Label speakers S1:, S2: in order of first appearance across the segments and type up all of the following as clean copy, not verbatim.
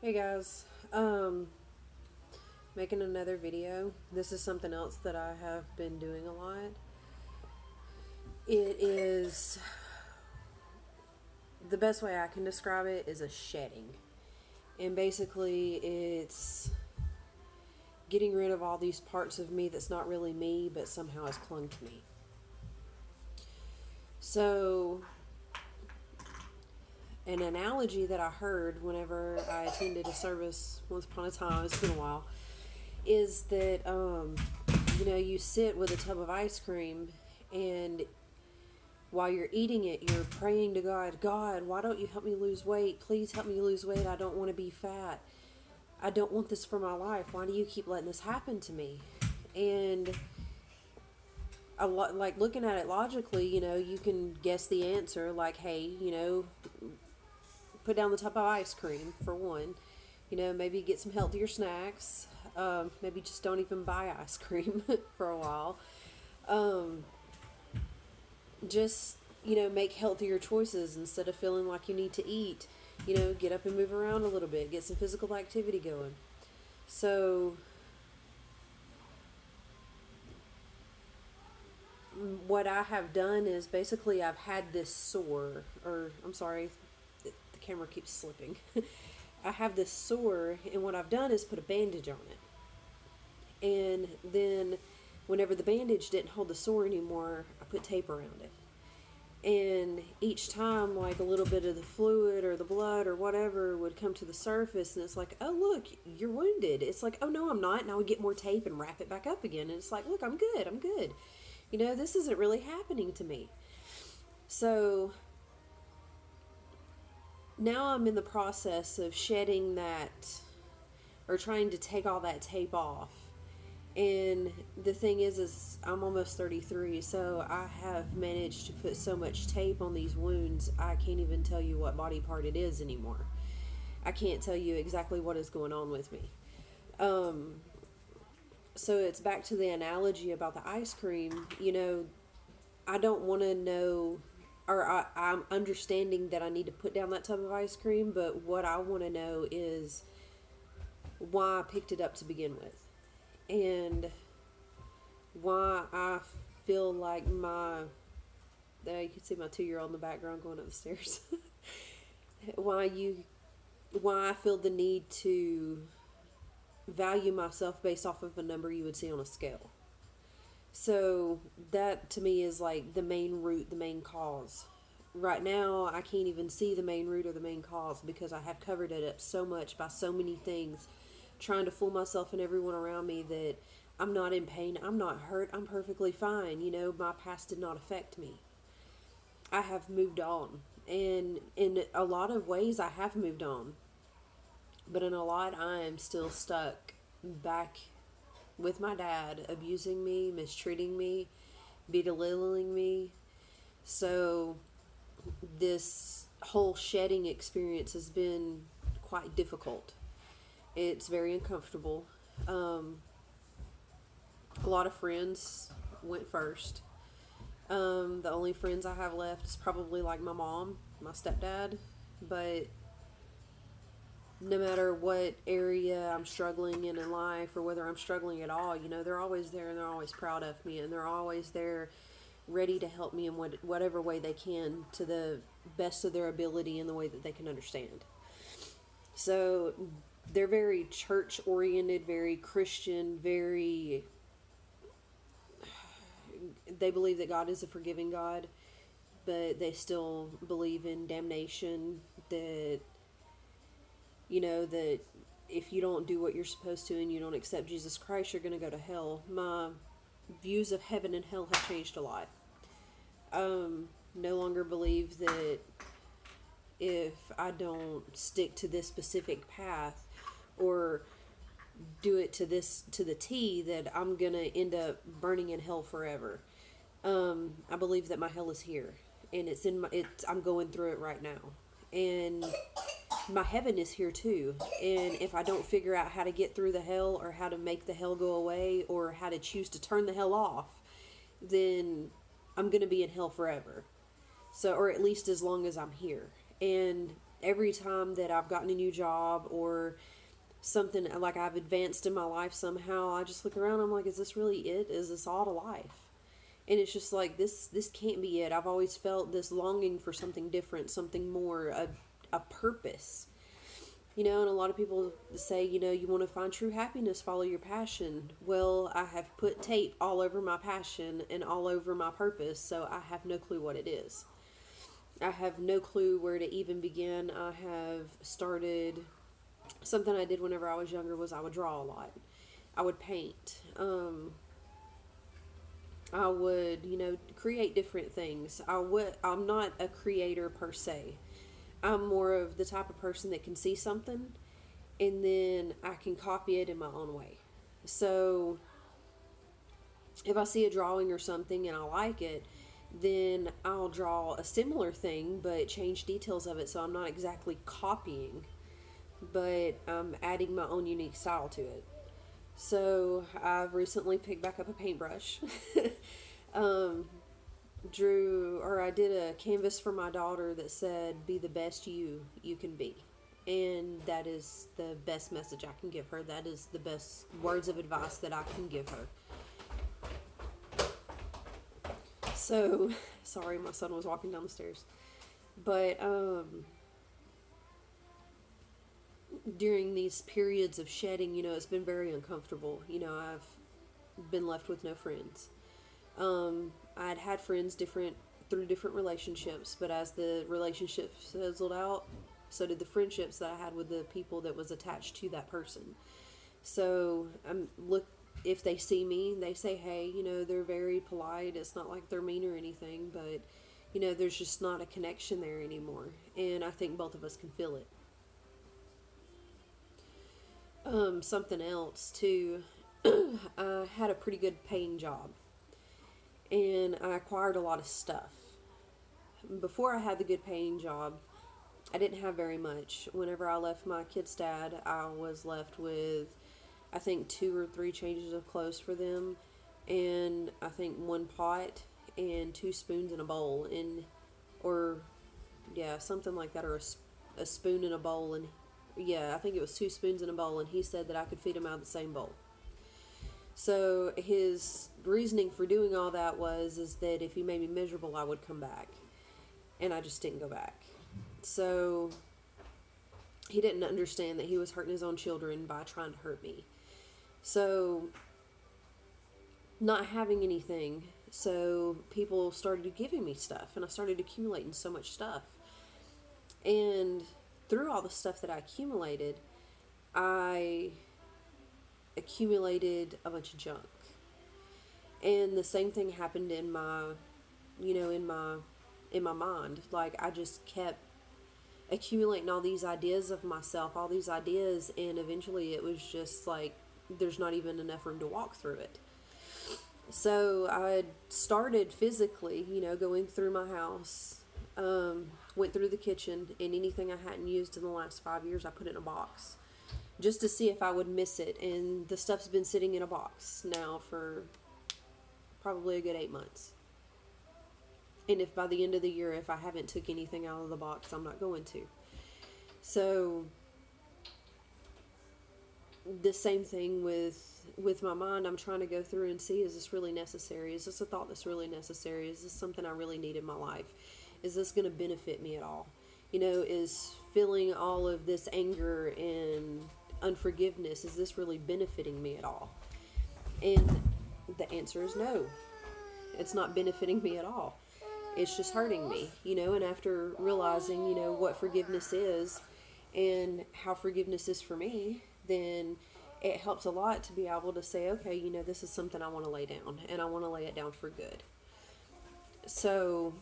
S1: Hey guys, making another video. This is something else that I have been doing a lot. It is, the best way I can describe it is a shedding. And basically it's getting rid of all these parts of me that's not really me but somehow has clung to me. So, an analogy that I heard whenever I attended a service once upon a time, it's been a while, is that you sit with a tub of ice cream, and while you're eating it, you're praying to God, God, why don't you help me lose weight? Please help me lose weight. I don't want to be fat. I don't want this for my life. Why do you keep letting this happen to me? And a lot, like looking at it logically, you can guess the answer. Like, hey, put down the tub of ice cream for one. Maybe get some healthier snacks. Maybe just don't even buy ice cream for a while. Just, make healthier choices instead of feeling like you need to eat. Get up and move around a little bit. Get some physical activity going. So, what I have done is basically I've had this sore, or I'm sorry, the camera keeps slipping. I have this sore, and what I've done is put a bandage on it. And then, whenever the bandage didn't hold the sore anymore, I put tape around it. And each time, like a little bit of the fluid or the blood or whatever would come to the surface, and it's like, oh, look, you're wounded. It's like, oh, no, I'm not. And I would get more tape and wrap it back up again. And it's like, look, I'm good. I'm good. This isn't really happening to me. So now I'm in the process of shedding that, or trying to take all that tape off. And the thing is I'm almost 33, so I have managed to put so much tape on these wounds, I can't even tell you what body part it is anymore. I can't tell you exactly what is going on with me. So it's back to the analogy about the ice cream. I don't want to know, or I'm understanding that I need to put down that tub of ice cream, but what I want to know is why I picked it up to begin with. And why I feel like there you can see my 2-year-old in the background going up the stairs. why I feel the need to value myself based off of a number you would see on a scale. So that to me is like the main root, the main cause. Right now I can't even see the main root or the main cause because I have covered it up so much by so many things, trying to fool myself and everyone around me that I'm not in pain, I'm not hurt, I'm perfectly fine. My past did not affect me. I have moved on. And in a lot of ways, I have moved on. But in a lot, I am still stuck back with my dad, abusing me, mistreating me, belittling me. So, this whole shedding experience has been quite difficult. It's very uncomfortable. A lot of friends went first. The only friends I have left is probably like my mom, my stepdad. But no matter what area I'm struggling in life, or whether I'm struggling at all, they're always there and they're always proud of me, and they're always there ready to help me in whatever way they can to the best of their ability in the way that they can understand. So they're very church oriented, very Christian, they believe that God is a forgiving God, but they still believe in damnation, that that if you don't do what you're supposed to and you don't accept Jesus Christ, you're going to go to hell. My views of heaven and hell have changed a lot. No longer believe that if I don't stick to this specific path or do it to the T, that I'm gonna end up burning in hell forever. I believe that my hell is here, and I'm going through it right now, and my heaven is here too. And if I don't figure out how to get through the hell, or how to make the hell go away, or how to choose to turn the hell off, then I'm gonna be in hell forever. So, or at least as long as I'm here. And every time that I've gotten a new job or something, like I've advanced in my life somehow, I just look around, I'm like, is this really it? Is this all to life? And it's just like, this can't be it. I've always felt this longing for something different, something more, a purpose. And a lot of people say, you want to find true happiness, follow your passion. Well, I have put tape all over my passion and all over my purpose, so I have no clue what it is. I have no clue where to even begin. I have started, something I did whenever I was younger was I would draw a lot. I would paint. I would, create different things. I'm not a creator per se. I'm more of the type of person that can see something and then I can copy it in my own way. So if I see a drawing or something and I like it, then I'll draw a similar thing but change details of it, so I'm not exactly copying, but I'm adding my own unique style to it. So I've recently picked back up a paintbrush. um, I did a canvas for my daughter that said, be the best you can be. And that is the best message I can give her. That is the best words of advice that I can give her. So, sorry, my son was walking down the stairs. But during these periods of shedding, it's been very uncomfortable. I've been left with no friends. I'd had friends through different relationships, but as the relationships fizzled out, so did the friendships that I had with the people that was attached to that person. So if they see me, they say, hey, they're very polite. It's not like they're mean or anything, but there's just not a connection there anymore. And I think both of us can feel it. Something else too, I had a pretty good paying job and I acquired a lot of stuff. Before I had the good paying job, I didn't have very much. Whenever I left my kid's dad, I was left with, I think, 2 or 3 changes of clothes for them, and I think 1 pot and 2 spoons in a bowl, or yeah, something like that, or a spoon in a bowl, and yeah, I think it was 2 spoons in a bowl, and he said that I could feed him out of the same bowl. So his reasoning for doing all that is that if he made me miserable, I would come back, and I just didn't go back. So he didn't understand that he was hurting his own children by trying to hurt me. So not having anything, so people started giving me stuff, and I started accumulating so much stuff. And through all the stuff that I accumulated a bunch of junk. And the same thing happened in my mind. Like, I just kept accumulating all these ideas of myself, all these ideas, and eventually it was just like there's not even enough room to walk through it. So I started physically, going through my house, went through the kitchen, and anything I hadn't used in the last 5 years, I put it in a box just to see if I would miss it. And the stuff's been sitting in a box now for probably a good 8 months. And if by the end of the year, if I haven't took anything out of the box, I'm not going to. So the same thing with my mind. I'm trying to go through and see, is this really necessary? Is this a thought that's really necessary? Is this something I really need in my life? Is this going to benefit me at all? Is feeling all of this anger and unforgiveness, is this really benefiting me at all? And the answer is no. It's not benefiting me at all. It's just hurting me, and after realizing, what forgiveness is and how forgiveness is for me, then it helps a lot to be able to say, okay, this is something I want to lay down, and I want to lay it down for good. So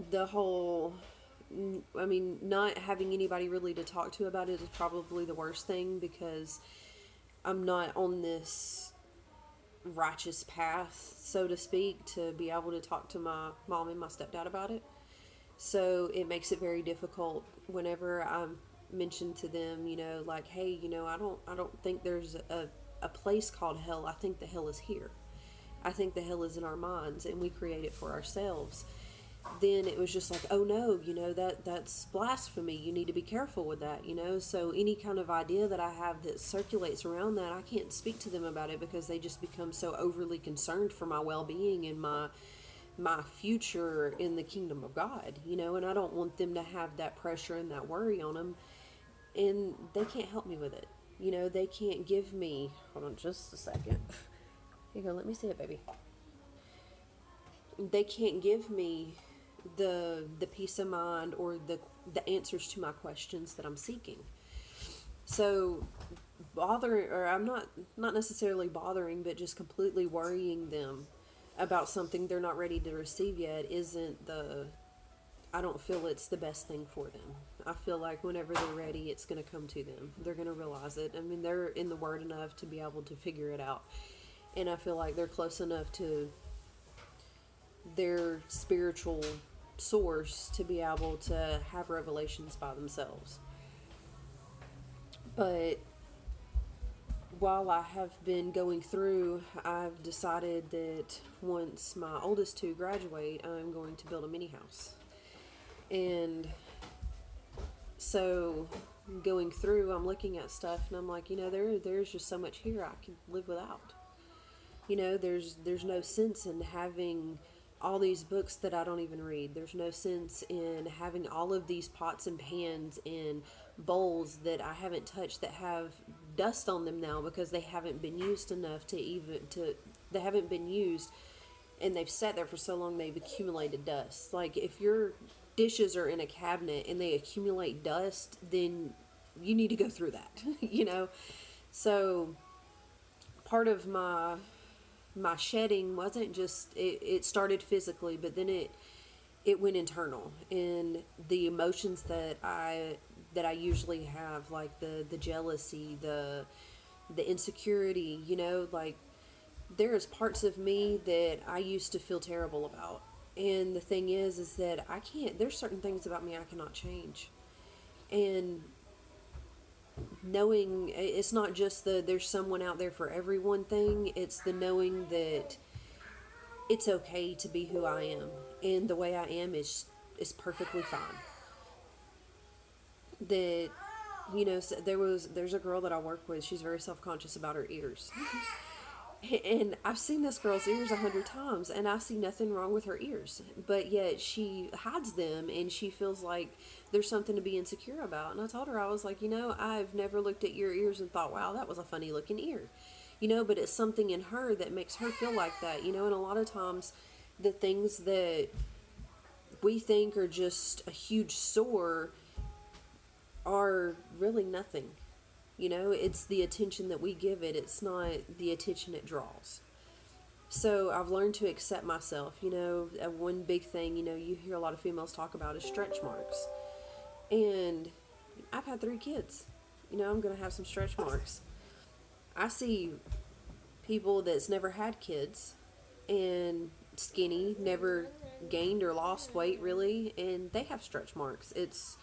S1: the whole, not having anybody really to talk to about it is probably the worst thing, because I'm not on this righteous path, so to speak, to be able to talk to my mom and my stepdad about it. So it makes it very difficult whenever I mention to them, like, hey, I don't think there's a place called hell. I think the hell is here. I think the hell is in our minds, and we create it for ourselves. then it was just like, oh no, that's blasphemy. You need to be careful with that, So any kind of idea that I have that circulates around that, I can't speak to them about it because they just become so overly concerned for my well-being and my future in the kingdom of God, and I don't want them to have that pressure and that worry on them, and they can't help me with it. They can't give me, hold on just a second. Here you go, let me see it, baby. They can't give me the peace of mind or the answers to my questions that I'm seeking. So bothering, or I'm not necessarily bothering, but just completely worrying them about something they're not ready to receive yet isn't I don't feel it's the best thing for them. I feel like whenever they're ready, it's going to come to them. They're going to realize it. I mean, they're in the Word enough to be able to figure it out. And I feel like they're close enough to their spiritual source to be able to have revelations by themselves. But while I have been going through, I've decided that once my oldest two graduate, I'm going to build a mini house. And so going through, I'm looking at stuff and I'm like, there's just so much here I can live without. There's no sense in having all these books that I don't even read. There's no sense in having all of these pots and pans and bowls that I haven't touched that have dust on them now because they haven't been used enough they haven't been used, and they've sat there for so long they've accumulated dust. Like if your dishes are in a cabinet and they accumulate dust, then you need to go through that, So part of my shedding wasn't just it started physically, but then it went internal, and the emotions that I usually have, like the jealousy, the insecurity, like there's parts of me that I used to feel terrible about. And the thing is that there's certain things about me I cannot change. And knowing it's not just there's someone out there for everyone thing, it's the knowing that it's okay to be who I am, and the way I am is perfectly fine. That so there's a girl that I work with. She's very self-conscious about her ears. And I've seen this girl's ears 100 times, and I see nothing wrong with her ears. But yet she hides them, and she feels like there's something to be insecure about. And I told her, I was like, I've never looked at your ears and thought, wow, that was a funny looking ear. But it's something in her that makes her feel like that. And a lot of times the things that we think are just a huge sore are really nothing. It's the attention that we give it. It's not the attention it draws. So I've learned to accept myself. One big thing, you hear a lot of females talk about is stretch marks. And I've had 3 kids. I'm going to have some stretch marks. I see people that's never had kids and skinny, never gained or lost weight really, and they have stretch marks. It's,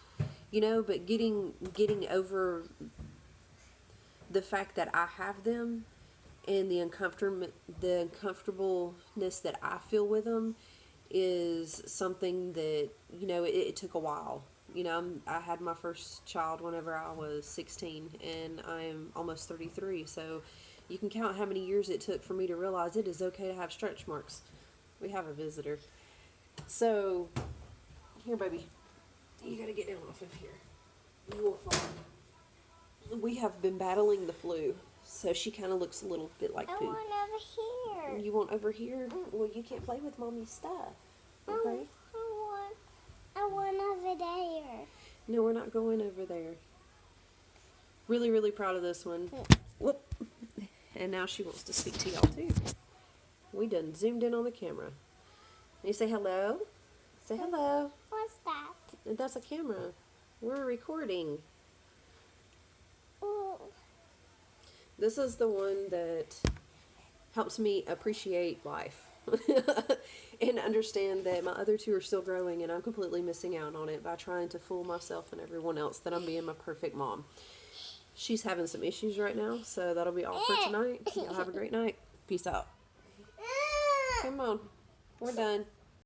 S1: but getting over the fact that I have them and the uncomfortableness that I feel with them is something that, it took a while. I had my first child whenever I was 16, and I'm almost 33, so you can count how many years it took for me to realize it is okay to have stretch marks. We have a visitor. So, here, baby. You gotta get down off of here. You will fall. We have been battling the flu, so she kind of looks a little bit like poo.
S2: I want over here.
S1: You want over here? Well, you can't play with Mommy's stuff. Okay?
S2: I want over there.
S1: No, we're not going over there. Really, really proud of this one. Whoop. And now she wants to speak to y'all too. We done zoomed in on the camera. And you say hello? Say hello.
S2: What's that?
S1: That's a camera. We're recording.
S2: Ooh.
S1: This is the one that helps me appreciate life and understand that my other 2 are still growing, and I'm completely missing out on it by trying to fool myself and everyone else that I'm being my perfect mom. She's having some issues right now, so that'll be all for tonight. Y'all have a great night. Peace out. Come on. We're done.